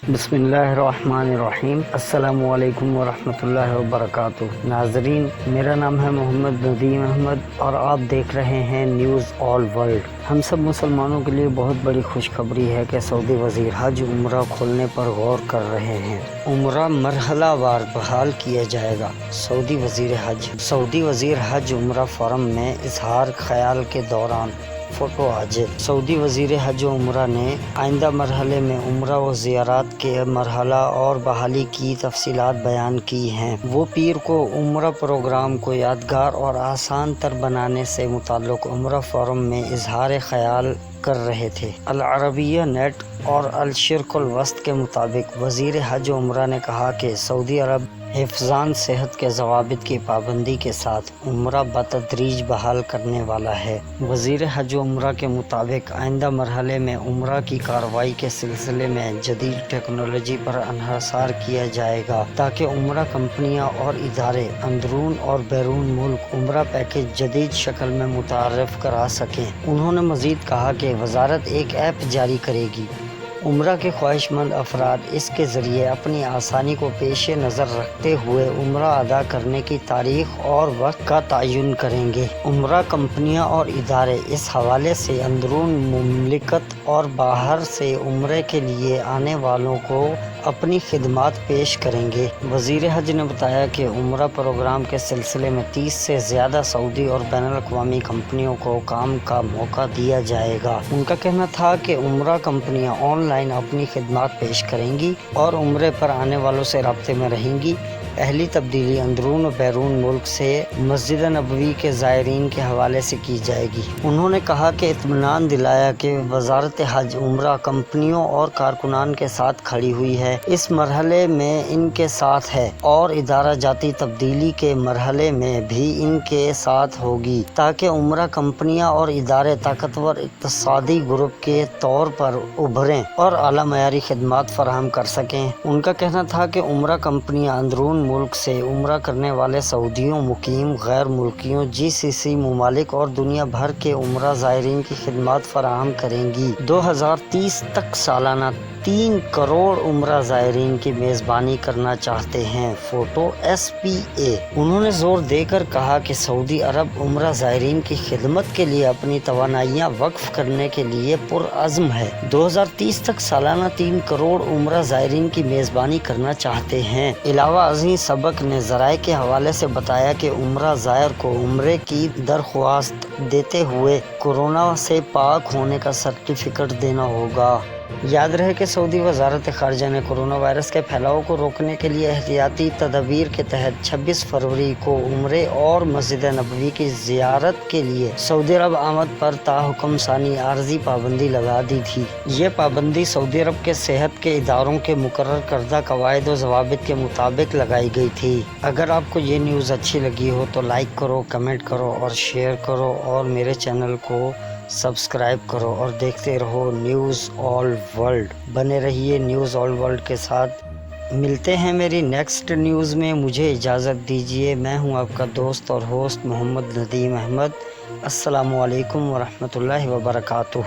بسم اللہ الرحمن الرحیم۔ السلام علیکم ورحمۃ اللہ وبرکاتہ۔ ناظرین، میرا نام ہے محمد ندیم احمد اور آپ دیکھ رہے ہیں نیوز آل ورلڈ۔ ہم سب مسلمانوں کے لیے بہت بڑی خوشخبری ہے کہ سعودی وزیر حج عمرہ کھولنے پر غور کر رہے ہیں۔ عمرہ مرحلہ وار بحال کیا جائے گا۔ سعودی وزیر حج عمرہ فورم میں اظہار خیال کے دوران فوٹو حاضر۔ سعودی وزیر حج و عمرہ نے آئندہ مرحلے میں عمرہ و زیارات کے مرحلہ اور بحالی کی تفصیلات بیان کی ہیں۔ وہ پیر کو عمرہ پروگرام کو یادگار اور آسان تر بنانے سے متعلق عمرہ فورم میں اظہار خیال کر رہے تھے۔ العربیہ نیٹ اور الشرق الوسط کے مطابق وزیر حج و عمرہ نے کہا کہ سعودی عرب حفظان صحت کے ضوابط کی پابندی کے ساتھ عمرہ بتدریج بحال کرنے والا ہے۔ وزیر حج و عمرہ کے مطابق آئندہ مرحلے میں عمرہ کی کارروائی کے سلسلے میں جدید ٹیکنالوجی پر انحصار کیا جائے گا تاکہ عمرہ کمپنیاں اور ادارے اندرون اور بیرون ملک عمرہ پیکیج جدید شکل میں متعارف کرا سکیں۔ انہوں نے مزید کہا کہ وزارت ایک ایپ جاری کرے گی۔ عمرہ کے خواہش مند افراد اس کے ذریعے اپنی آسانی کو پیش نظر رکھتے ہوئے عمرہ ادا کرنے کی تاریخ اور وقت کا تعین کریں گے۔ عمرہ کمپنیاں اور ادارے اس حوالے سے اندرون مملکت اور باہر سے عمرے کے لیے آنے والوں کو اپنی خدمات پیش کریں گے۔ وزیر حج نے بتایا کہ عمرہ پروگرام کے سلسلے میں 30 سے زیادہ سعودی اور بین الاقوامی کمپنیوں کو کام کا موقع دیا جائے گا۔ ان کا کہنا تھا کہ عمرہ کمپنیاں آن لائن اپنی خدمات پیش کریں گی اور عمرے پر آنے والوں سے رابطے میں رہیں گی۔ پہلی تبدیلی اندرون و بیرون ملک سے مسجد نبوی کے زائرین کے حوالے سے کی جائے گی۔ انہوں نے کہا کہ اطمینان دلایا کہ وزارت حج عمرہ کمپنیوں اور کارکنان کے ساتھ کھڑی ہوئی ہے، اس مرحلے میں ان کے ساتھ ہے اور ادارہ جاتی تبدیلی کے مرحلے میں بھی ان کے ساتھ ہوگی تاکہ عمرہ کمپنیاں اور ادارے طاقتور اقتصادی گروپ کے طور پر ابھریں اور اعلیٰ معیاری خدمات فراہم کر سکیں۔ ان کا کہنا تھا کہ عمرہ کمپنیاں اندرون ملک سے عمرہ کرنے والے سعودیوں، مقیم غیر ملکیوں، GCC ممالک اور دنیا بھر کے عمرہ زائرین کی خدمات فراہم کریں گی۔ 2030 تک سالانہ 3 کروڑ عمرہ زائرین کی میزبانی کرنا چاہتے ہیں۔ Photo SPA۔ انہوں نے زور دے کر کہا کہ سعودی عرب عمرہ زائرین کی خدمت کے لیے اپنی توانائیاں وقف کرنے کے لیے پرعزم ہے۔ 2030 تک سالانہ 3 کروڑ عمرہ زائرین کی میزبانی کرنا چاہتے ہیں۔ علاوہ ازیں سبق نے ذرائع کے حوالے سے بتایا کہ عمرہ زائر کو عمرے کی درخواست دیتے ہوئے کورونا سے پاک ہونے کا سرٹیفکیٹ دینا ہوگا۔ یاد رہے کہ سعودی وزارت خارجہ نے کورونا وائرس کے پھیلاؤ کو روکنے کے لیے احتیاطی تدابیر کے تحت 26 فروری کو عمرے اور مسجد نبوی کی زیارت کے لیے سعودی عرب آمد پر تاحکم ثانی عارضی پابندی لگا دی تھی۔ یہ پابندی سعودی عرب کے صحت کے اداروں کے مقرر کردہ قواعد و ضوابط کے مطابق لگائی گئی تھی۔ اگر آپ کو یہ نیوز اچھی لگی ہو تو لائک کرو، کمنٹ کرو اور شیئر کرو اور میرے چینل کو سبسکرائب کرو اور دیکھتے رہو نیوز آل ورلڈ۔ بنے رہیے نیوز آل ورلڈ کے ساتھ۔ ملتے ہیں میری نیکسٹ نیوز میں۔ مجھے اجازت دیجیے۔ میں ہوں آپ کا دوست اور ہوسٹ محمد ندیم احمد۔ السلام علیکم ورحمۃ اللہ وبرکاتہ۔